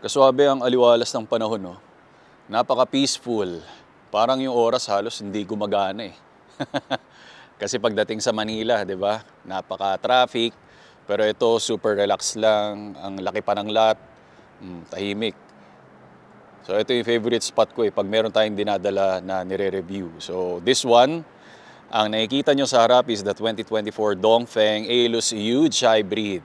Kaswabe ang aliwalas ng panahon, no? Napaka-peaceful. Parang yung oras halos hindi gumagana eh. Kasi pagdating sa Manila, di ba? Napaka-traffic. Pero ito, super relax lang. Ang laki pa ng lot. Tahimik. So ito yung favorite spot ko eh. Pag meron tayong dinadala na nire-review. So this one, ang nakikita nyo sa harap is the 2024 Dongfeng Aeolus Huge Hybrid.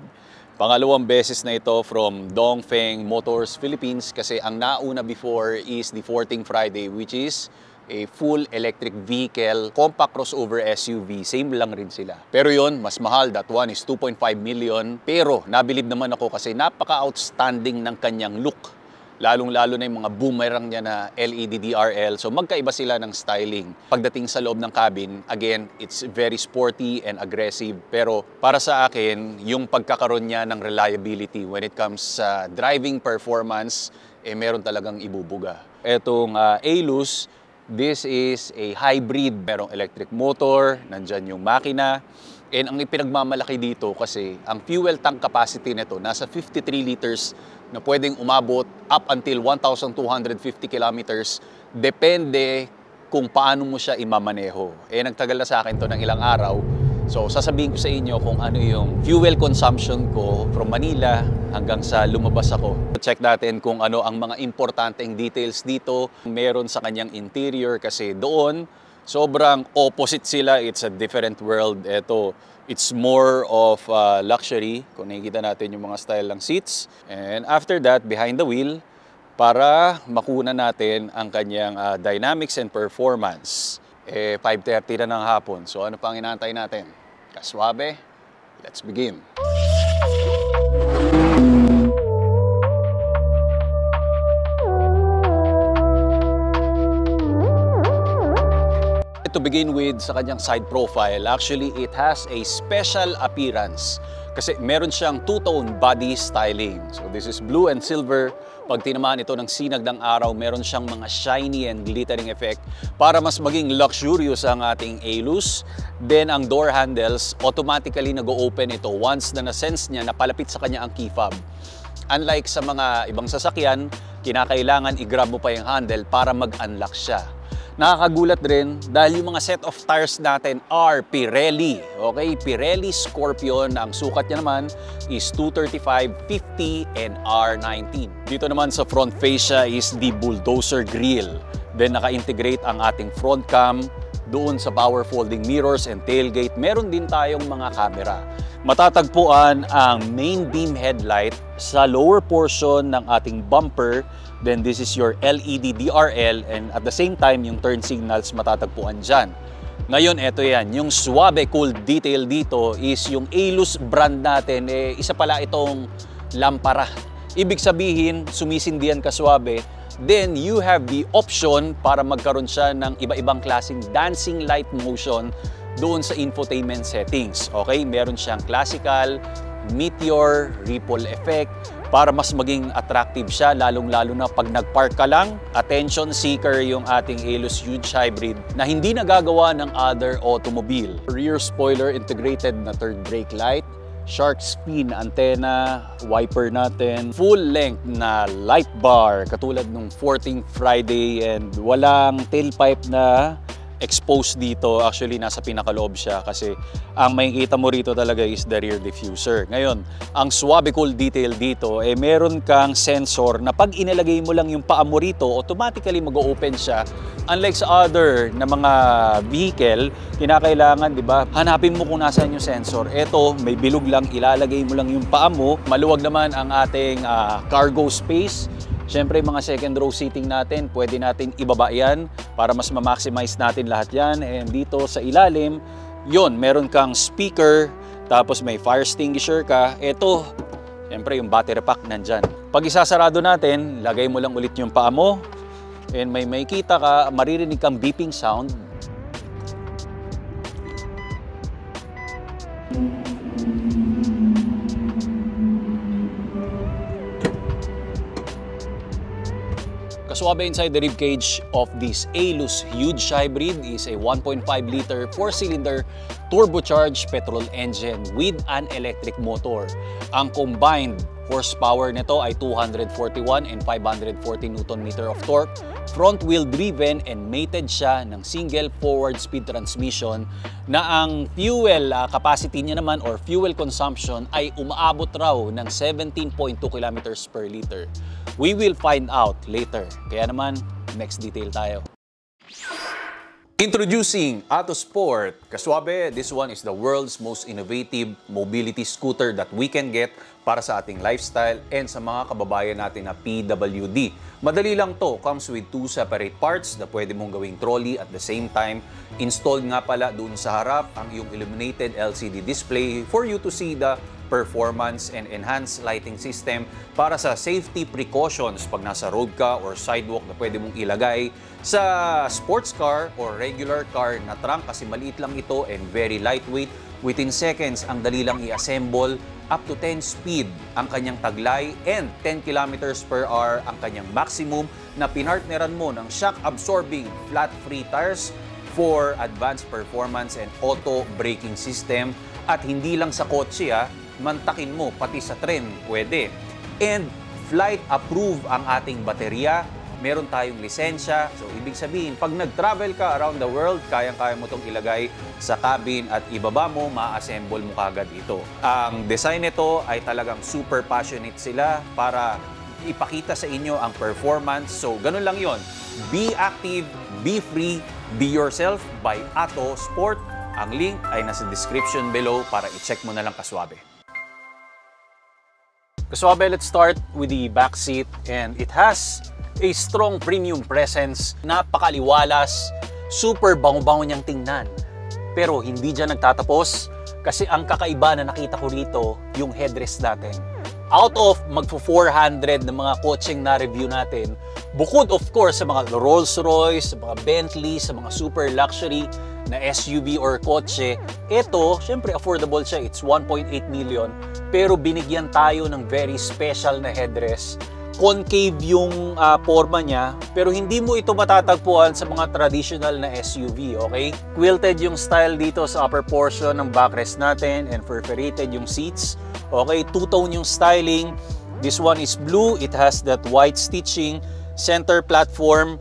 Pangalawang beses na ito from Dongfeng Motors Philippines kasi ang nauna before is the 14 Friday, which is a full electric vehicle, compact crossover SUV. Same lang rin sila. Pero yon mas mahal. That one is 2.5 million. Pero nabilib naman ako kasi napaka-outstanding ng kanyang look. Lalong-lalo na yung mga boomerang niya na LED DRL. So magkaiba sila ng styling. Pagdating sa loob ng cabin, again, it's very sporty and aggressive. Pero para sa akin, yung pagkakaroon niya ng reliability when it comes sa driving performance, meron talagang ibubuga. Etong Aeolus, this is a hybrid. Merong electric motor, nandyan yung makina. And ang ipinagmamalaki dito kasi ang fuel tank capacity nito nasa 53 liters na pwedeng umabot up until 1,250 kilometers. Depende kung paano mo siya imamaneho. Nagtagal na sa akin to ng ilang araw. So sasabihin ko sa inyo kung ano yung fuel consumption ko from Manila hanggang sa lumabas ako. Check natin kung ano ang mga importanteng details dito. Meron sa kanyang interior kasi doon sobrang opposite sila. It's a different world. Ito, it's more of luxury. Kung nakikita natin yung mga style ng seats. And after that, behind the wheel, para makuna natin ang kanyang dynamics and performance. 5:30 na ng hapon. So ano pang inaantay natin? Kaswabe, let's begin. To begin with, sa kanyang side profile, actually it has a special appearance kasi meron siyang two-tone body styling. So this is blue and silver. Pag tinamaan ito ng sinag ng araw, meron siyang mga shiny and glittering effect para mas maging luxurious ang ating Aeolus. Then ang door handles, automatically nag-o-open ito once na na-sense niya na palapit sa kanya ang key fob. Unlike sa mga ibang sasakyan, kinakailangan i-grab mo pa yung handle para mag-unlock siya. Nakakagulat rin dahil yung mga set of tires natin are Pirelli. Okay, Pirelli Scorpion. Ang sukat niya naman is 235, 50, and R19. Dito naman sa front fascia is the bulldozer grille. Then naka-integrate ang ating front cam. Doon sa power folding mirrors and tailgate, meron din tayong mga camera. Matatagpuan ang main beam headlight sa lower portion ng ating bumper. Then this is your LED DRL and at the same time yung turn signals matatagpuan dyan. Ngayon, eto yan. Yung swabe cool detail dito is yung Aeolus brand natin. Isa pala itong lampara. Ibig sabihin, sumisindihan ka swabe. Then you have the option para magkaroon siya ng iba-ibang klaseng dancing light motion doon sa infotainment settings. Okay, meron siyang classical, meteor, ripple effect para mas maging attractive siya, lalong-lalo na pag nag-park ka lang. Attention seeker yung ating Aeolus Huge Hybrid na hindi nagagawa ng other automobile. Rear spoiler integrated na third brake light, shark fin antenna, wiper natin, full length na light bar katulad nung 14th Friday and walang tailpipe na exposed dito. Actually, nasa pinakaloob siya kasi ang makikita mo rito talaga is the rear diffuser. Ngayon, ang swabe cool detail dito, meron kang sensor na pag inilagay mo lang yung paa mo rito, automatically mag-open siya. Unlike sa other na mga vehicle, kinakailangan, di ba, hanapin mo kung nasaan yung sensor. Ito, may bilog lang, ilalagay mo lang yung paa mo. Maluwag naman ang ating cargo space. Siyempre, mga second row seating natin, pwede natin ibaba yan para mas ma-maximize natin lahat yan. And dito sa ilalim, yun, meron kang speaker, tapos may fire extinguisher ka. Ito, siyempre, yung battery pack nandyan. Pag isasarado natin, lagay mo lang ulit yung paa mo. And may makikita ka, maririnig kang beeping sound. Kaswabe inside the ribcage of this Aeolus Huge Hybrid is a 1.5-liter 4-cylinder turbocharged petrol engine with an electric motor. Ang combined Horsepower nito ay 241 and 540 Nm of torque. Front-wheel driven and mated siya ng single forward speed transmission na ang fuel capacity niya naman or fuel consumption ay umaabot raw ng 17.2 kilometers per liter. We will find out later. Kaya naman, next detail tayo. Introducing Autosport. Kaswabe, this one is the world's most innovative mobility scooter that we can get para sa ating lifestyle and sa mga kababayan natin na PWD. Madali lang to. Comes with 2 separate parts na pwede mong gawing trolley at the same time. Installed nga pala doon sa harap ang iyong illuminated LCD display for you to see the performance and enhanced lighting system para sa safety precautions pag nasa road ka or sidewalk na pwede mong ilagay sa sports car or regular car na trunk kasi maliit lang ito and very lightweight. Within seconds, ang dali lang i-assemble. Up to 10 speed ang kanyang taglay and 10 kilometers per hour ang kanyang maximum na pinartneran mo ng shock-absorbing flat-free tires for advanced performance and auto braking system. At hindi lang sa kotse, mantakin mo pati sa tren pwede. And flight approve ang ating baterya. Meron tayong lisensya. So, ibig sabihin, pag nag-travel ka around the world, kayang-kaya mo itong ilagay sa cabin at ibaba mo, ma-assemble mo kagad ito. Ang design nito ay talagang super passionate sila para ipakita sa inyo ang performance. So, ganun lang yon. Be active, be free, be yourself by Autosport. Ang link ay nasa description below para i-check mo na lang kaswabe. Kaswabe, let's start with the back seat and it has a strong premium presence, napakaliwalas, super bango-bango niyang tingnan. Pero hindi dyan nagtatapos kasi ang kakaiba na nakita ko rito, yung headrest natin. Out of magpo-400 na mga kotseng na-review natin, bukod of course sa mga Rolls-Royce, sa mga Bentley, sa mga super luxury na SUV or kotse, ito, syempre affordable siya, it's 1.8 million, pero binigyan tayo ng very special na headrest. Concave yung forma niya, pero hindi mo ito matatagpuan sa mga traditional na SUV, okay? Quilted yung style dito sa upper portion ng backrest natin and perforated yung seats. Okay, two-tone yung styling. This one is blue, it has that white stitching. Center platform,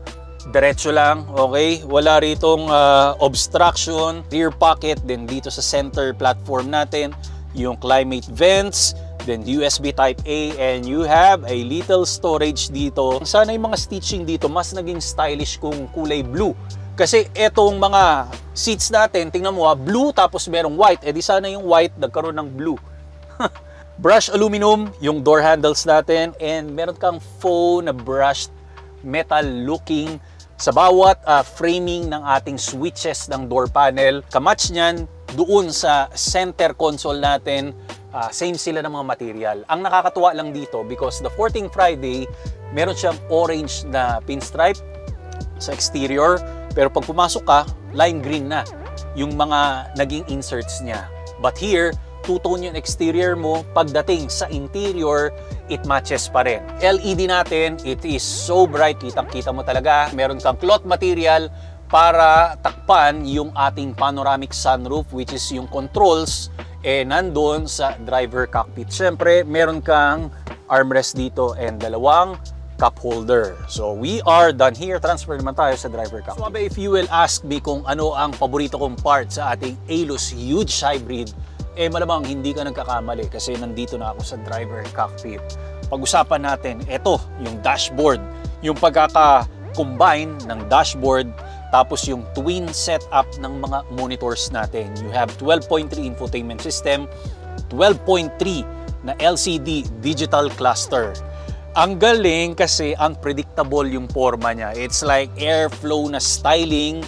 diretso lang, okay? Wala ritong obstruction. Rear pocket, then dito sa center platform natin, yung climate vents, then USB Type-A, and you have a little storage dito. Sana yung mga stitching dito mas naging stylish kung kulay blue. Kasi etong mga seats natin, tingnan mo blue tapos merong white. Eh di sana yung white nagkaroon ng blue. Brushed aluminum yung door handles natin and meron kang faux na brushed metal looking sa bawat framing ng ating switches ng door panel. Kamatch niyan doon sa center console natin. Same sila ng mga material. Ang nakakatuwa lang dito because the 14th Friday, meron siyang orange na pinstripe sa exterior. Pero pag pumasok ka, lime green na yung mga naging inserts niya. But here, two-tone yung exterior mo. Pagdating sa interior, it matches pa rin. LED natin, it is so bright. Kitang-kita mo talaga. Meron kang cloth material para takpan yung ating panoramic sunroof, which is yung controls nandun sa driver cockpit. Siyempre, meron kang armrest dito and dalawang cup holder. So, we are done here. Transfer naman tayo sa driver cockpit. So, if you will ask me kung ano ang paborito kong part sa ating Aelus huge hybrid, malamang hindi ka nagkakamali kasi nandito na ako sa driver cockpit. Pag-usapan natin, ito, yung dashboard. Yung pagkaka-combine ng dashboard tapos yung twin setup ng mga monitors natin. You have 12.3 infotainment system, 12.3 na LCD digital cluster. Ang galing kasi unpredictable yung forma niya. It's like airflow na styling.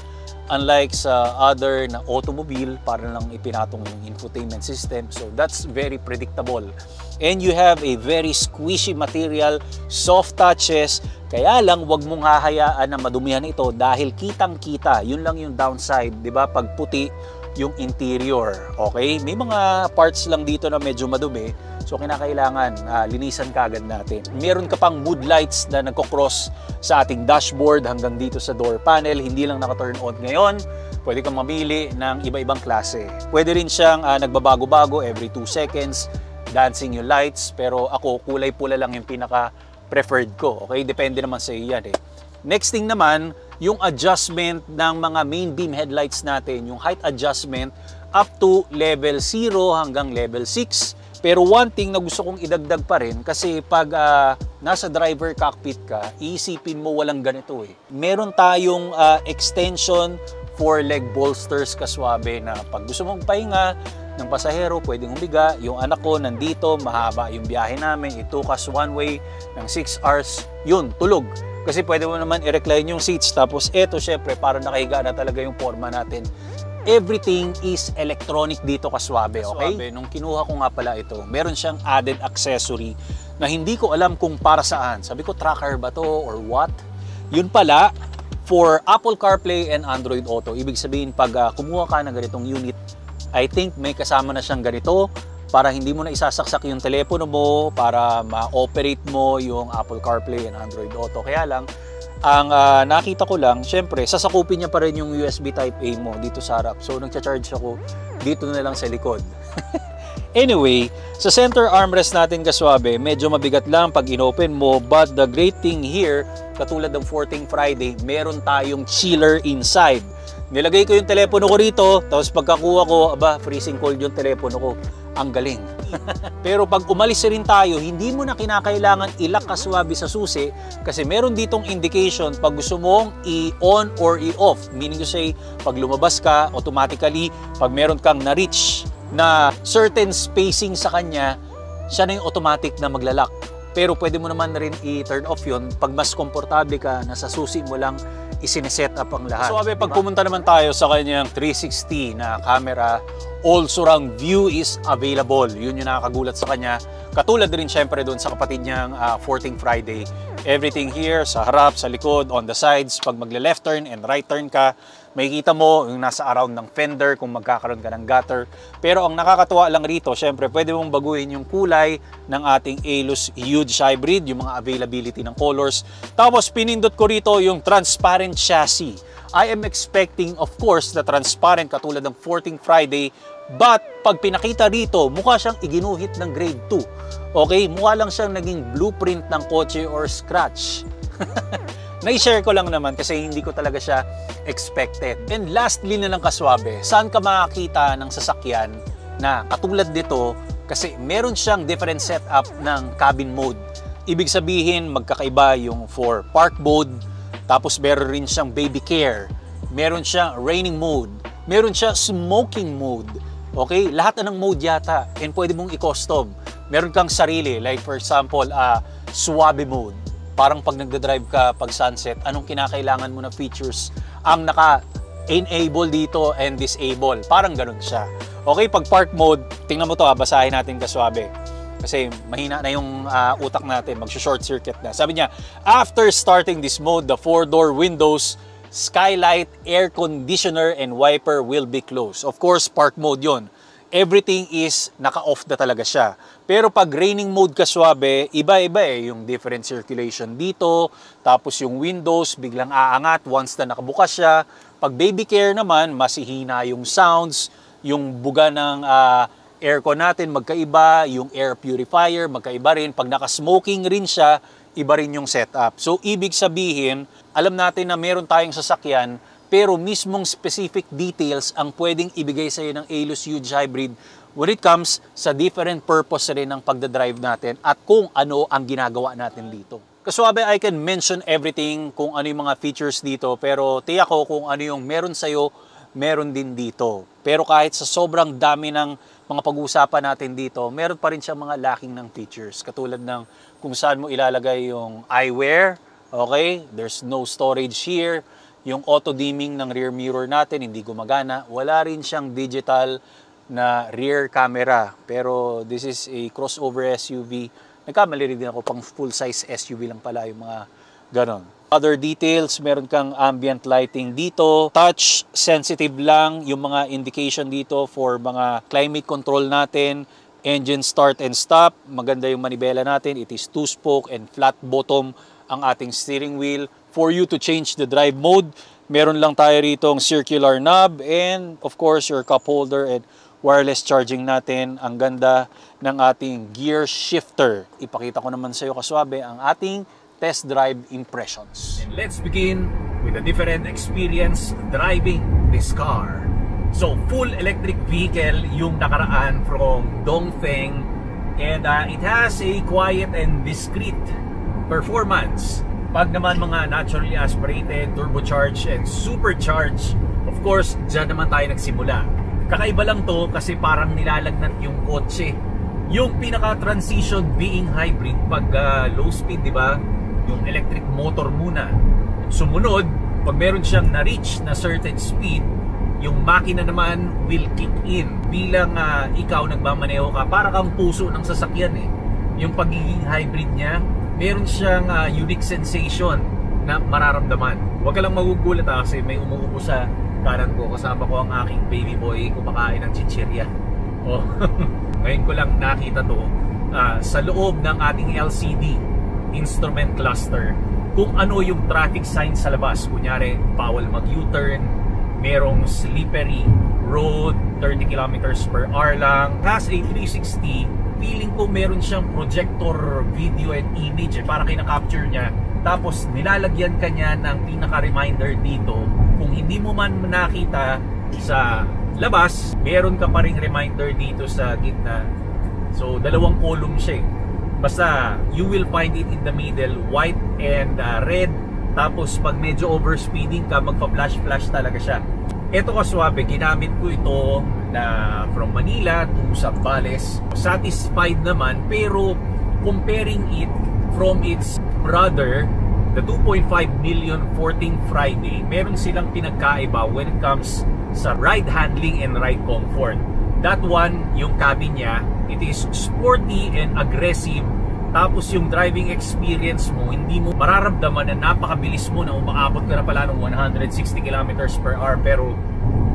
Unlike sa other na automobile, para lang ipinatong yung infotainment system. So that's very predictable. And you have a very squishy material, soft touches. Kaya lang, wag mong hahayaan na madumihan ito dahil kitang-kita. Yun lang yung downside, di ba? Pag puti yung interior. Okay? May mga parts lang dito na medyo madumi. So, kinakailangan linisan kagad natin. Meron ka pang mood lights na nagko-cross sa ating dashboard hanggang dito sa door panel. Hindi lang naka-turn on ngayon. Pwede kang mamili ng iba-ibang klase. Pwede rin siyang nagbabago-bago every 2 seconds. dancing yung lights, pero ako kulay pula lang yung pinaka preferred ko. Okay, depende naman sa iyo yan eh. Next thing naman, yung adjustment ng mga main beam headlights natin, yung height adjustment up to level 0 hanggang level 6. Pero one thing na gusto kong idagdag pa rin, kasi pag nasa driver cockpit ka, iisipin mo walang ganito eh. Meron tayong extension for leg bolsters kaswabe na pag gusto mong pahinga ng pasahero, pwedeng humiga. Yung anak ko nandito, mahaba yung biyahe namin, it took us one way ng 6 hours, yun, tulog. Kasi pwede mo naman i-recline yung seats. Tapos eto syempre, para nakahiga na talaga yung forma natin. Everything is electronic dito kaswabe, okay? Nung kinuha ko nga pala ito, meron siyang added accessory na hindi ko alam kung para saan. Sabi ko, tracker ba to or what? Yun pala, for Apple CarPlay and Android Auto. Ibig sabihin, pag kumuha ka ng ganitong unit, I think may kasama na siyang ganito para hindi mo na isasaksak yung telepono mo, para ma-operate mo yung Apple CarPlay and Android Auto. Kaya lang, ang nakita ko lang, syempre, sasakupin niya pa rin yung USB Type-A mo dito sa harap. So, nagcha-charge ako dito na lang sa likod. Anyway, sa center armrest natin kaswabe, medyo mabigat lang pag inopen mo. But the great thing here, katulad ng 14 Friday, meron tayong chiller inside. Nilagay ko yung telepono ko rito, tapos pagkakuha ko, aba, freezing cold yung telepono ko. Ang galing. Pero pag umalis rin tayo, hindi mo na kinakailangan ilak kaswabe sa susi kasi meron ditong indication pag gusto mong i-on or i-off. Meaning to say, pag lumabas ka, automatically, pag meron kang na-reach na certain spacing sa kanya, siya na yung automatic na maglalak. Pero pwede mo naman na rin i-turn off yun pag mas komportable ka na sa susi mo lang isine-set up ang lahat. So, pag pumunta naman tayo sa kanyang 360 na camera, all surround view is available. Yun yung nakakagulat sa kanya. Katulad rin syempre doon sa kapatid niyang 14 Friday. Everything here, sa harap, sa likod, on the sides. Pag magle-left turn and right turn ka, makikita mo yung nasa around ng fender kung magkakaroon ka ng gutter. Pero ang nakakatuwa lang rito, syempre pwede mong baguhin yung kulay ng ating Aelus Huge Hybrid, yung mga availability ng colors. Tapos pinindot ko rito yung transparent chassis. I am expecting, of course, na transparent katulad ng 14 Friday. But pag pinakita rito, mukha siyang iginuhit ng grade 2. Okay? Mukha lang siyang naging blueprint ng kotse or scratch. Na-share ko lang naman kasi hindi ko talaga siya expected. And lastly na lang kaswabe, saan ka makakita ng sasakyan na katulad dito kasi meron siyang different setup ng cabin mode. Ibig sabihin, magkakaiba yung for park mode, tapos meron rin siyang baby care, meron siyang raining mode, meron siya smoking mode. Okay? Lahat na ng mode yata and pwede mong i-custom. Meron kang sarili, like for example, suave mode. Parang pag nagda-drive ka pag sunset, anong kinakailangan mo na features ang naka-enable dito and disable. Parang ganun siya. Okay, pag park mode, tingnan mo to, basahin natin kaswabe. Kasi mahina na yung utak natin, mag-short circuit na. Sabi niya, after starting this mode, the 4-door windows, skylight, air conditioner, and wiper will be closed. Of course, park mode yon. Everything is naka-off na talaga siya. Pero pag raining mode kaswabe, iba-iba eh. Yung different circulation dito, tapos yung windows biglang aangat once na nakabukas siya. Pag baby care naman, mas hihina yung sounds, yung buga ng aircon natin magkaiba, yung air purifier magkaiba rin. Pag naka-smoking rin siya, iba rin yung setup. So, ibig sabihin, alam natin na meron tayong sasakyan pero mismong specific details ang pwedeng ibigay sa iyo ng Aelus Huge Hybrid when it comes sa different purpose rin ng pagdadrive natin at kung ano ang ginagawa natin dito. Kaswabe, I can mention everything kung ano yung mga features dito, pero tiyak ko kung ano yung meron sa'yo, meron din dito. Pero kahit sa sobrang dami ng mga pag-uusapan natin dito, meron pa rin siya mga lacking ng features. Katulad ng kung saan mo ilalagay yung eyewear, okay? There's no storage here. Yung auto-dimming ng rear mirror natin, hindi gumagana. Wala rin siyang digital na rear camera. Pero this is a crossover SUV. Nagkamali rin din ako, pang full-size SUV lang pala yung mga ganon. Other details, meron kang ambient lighting dito. Touch sensitive lang yung mga indication dito for mga climate control natin. Engine start and stop. Maganda yung manibela natin. It is 2-spoke and flat bottom ang ating steering wheel. For you to change the drive mode, meron lang tayo rito ang circular knob and of course your cup holder and wireless charging natin. Ang ganda ng ating gear shifter. Ipakita ko naman sa iyo, kaswabe, ang ating test drive impressions. And let's begin with a different experience driving this car. So, full electric vehicle yung nakaraan from Dongfeng, and it has a quiet and discreet performance. Pag naman mga naturally aspirated, turbocharged, and supercharged, of course, dyan naman tayo nagsimula. Kakaiba lang to kasi parang nilalagnat yung kotse. Yung pinaka-transition being hybrid, pag low speed, di ba? Yung electric motor muna. Sumunod, pag meron siyang na-reach na certain speed, yung makina naman will kick in. Bilang ikaw nagmamaneho ka, para kang puso ng sasakyan eh. Yung pagiging hybrid niya, meron siyang unique sensation na mararamdaman. Huwag ka lang magugulat kasi may umuupo sa kanan ko. Kasama ko ang aking baby boy kumakain ng chichirya. Oh. Ngayon ko lang nakita to sa loob ng ating LCD instrument cluster kung ano yung traffic signs sa labas. Kunyari, bawal mag-U-turn, merong slippery road, 30 kilometers per hour lang. Has a 360. Feeling ko meron siyang projector video and image para kinakapture niya. Tapos nilalagyan ka niya ng pinaka-reminder dito. Kung hindi mo man nakita sa labas, meron ka pa ring reminder dito sa gitna. So dalawang column siya. Basta you will find it in the middle, white and red. Tapos pag medyo overspeeding ka, magpa-flash-flash talaga siya. Ito kaswabe, ginamit ko ito na from Manila to Zambales. Satisfied naman, pero comparing it from its brother, the 2.5 million 14 Friday, meron silang pinagkaiba when it comes sa ride handling and ride comfort. That one, yung cabin niya, it is sporty and aggressive. Tapos yung driving experience mo, hindi mo mararamdaman na napakabilis mo na umaabot ka na pala ng 160 kilometers per hour. Pero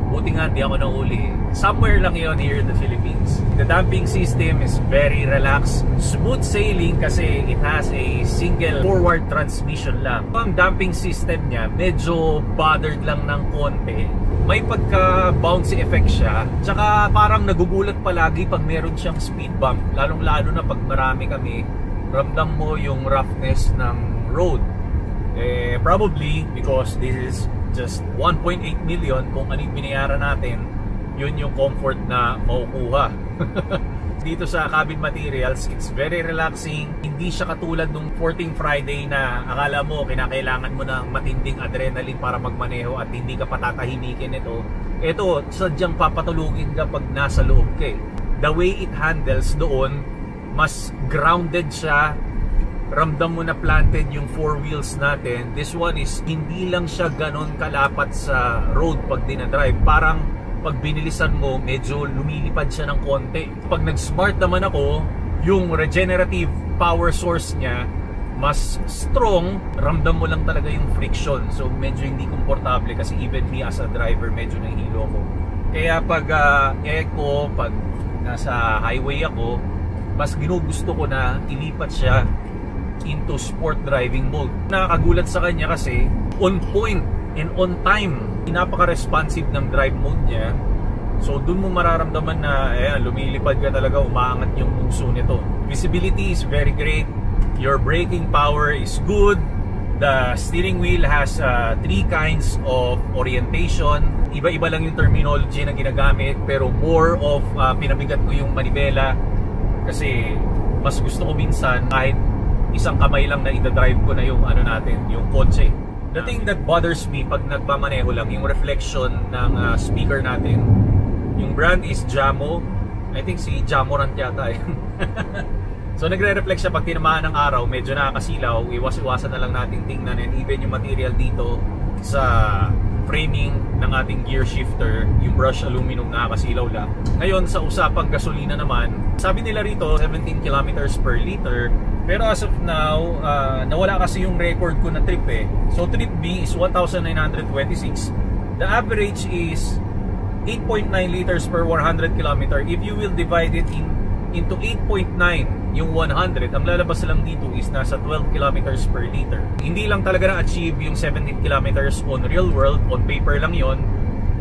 buti nga di ako nahuli. Somewhere lang yun here in the Philippines. The damping system is very relaxed. Smooth sailing kasi it has a single forward transmission lang. Ang damping system niya, medyo bothered lang ng konti. May pagka-bouncy effect siya. Tsaka parang nagugulat palagi pag meron siyang speed bump. Lalong-lalo na pag marami kami, ramdam mo yung roughness ng road. Probably because this is just 1.8 million, kung ano yung binayaran natin, yun yung comfort na makukuha. Dito sa cabin materials, it's very relaxing. Hindi siya katulad nung 14 Friday na akala mo kinakailangan mo ng matinding adrenaline para magmaneho at hindi ka patatahimikin ito. Ito, sadyang papatulugin ka pag nasa loob ka eh. The way it handles doon, mas grounded siya. Ramdam mo na planted yung four wheels natin. This one is hindi lang siya ganon kalapat sa road pag dinadrive. Parang pag binilisan mo, medyo lumilipad siya ng konti. Pag nag-smart naman ako, yung regenerative power source niya mas strong. Ramdam mo lang talaga yung friction. So medyo hindi komportable kasi even me as a driver, medyo nahihilo ko. Kaya pag eco, pag nasa highway ako, mas ginugusto ko na ilipat siya into sport driving mode. Nakakagulat sa kanya kasi on point and on time. Napaka-responsive ng drive mode niya. So dun mo mararamdaman na lumilipad ka talaga, umaangat yung puso nito. Visibility is very great. Your braking power is good. The steering wheel has 3 kinds of orientation. Iba-iba lang yung terminology na ginagamit, pero more of pinabigat ko yung manibela kasi mas gusto ko minsan kahit isang kamay lang na ida-drive ko na yung ano natin, yung kotse. The thing that bothers me pag nagmamaneho lang, yung reflection ng speaker natin. Yung brand is Jamo. I think si Jamorant yata eh. So nagre-reflect siya pag tinamaan ng araw, medyo nakakasilaw. Iwas-iwasan na lang natin tingnan, and even yung material dito sa framing ng ating gear shifter, yung brushed aluminum, nakakasilaw lang. Ngayon sa usapang gasolina naman, sabi nila rito 17 kilometers per liter, pero as of now nawala kasi yung record ko na trip eh. So trip B is 1,926. The average is 8.9 liters per 100 kilometer. If you will divide it into 8.9 yung 100, ang lalabas lang dito is nasa 12 kilometers per liter. Hindi lang talaga na-achieve yung 17 kilometers on real world, on paper lang yon.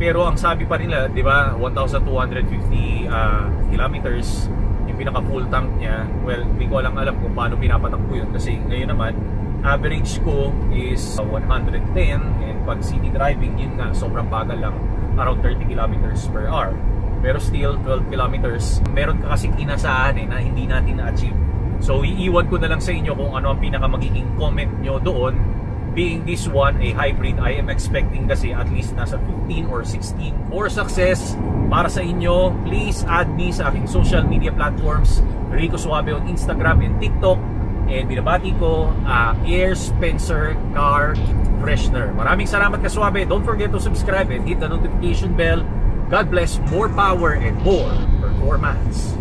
Pero ang sabi pa nila, di ba, 1,250 kilometers yung pinaka full tank niya. Well, hindi ko alam kung paano pinapatakbo yun kasi ngayon naman average ko is 110, and pag city driving yun nga sobrang bagal lang, around 30 kilometers per hour. Pero still 12 kilometers meron ka kasing inasahan na hindi natin na-achieve. So iiwan ko na lang sa inyo kung ano ang pinaka magiging comment nyo doon. Being this one a hybrid, I am expecting kasi at least nasa 15 or 16. For success para sa inyo, please add me sa aking social media platforms, Rico Suave on Instagram and TikTok. And binabati ko Air Spencer Car Freshener. Maraming salamat ka Suave. Don't forget to subscribe and hit the notification bell. God bless, more power and more performance.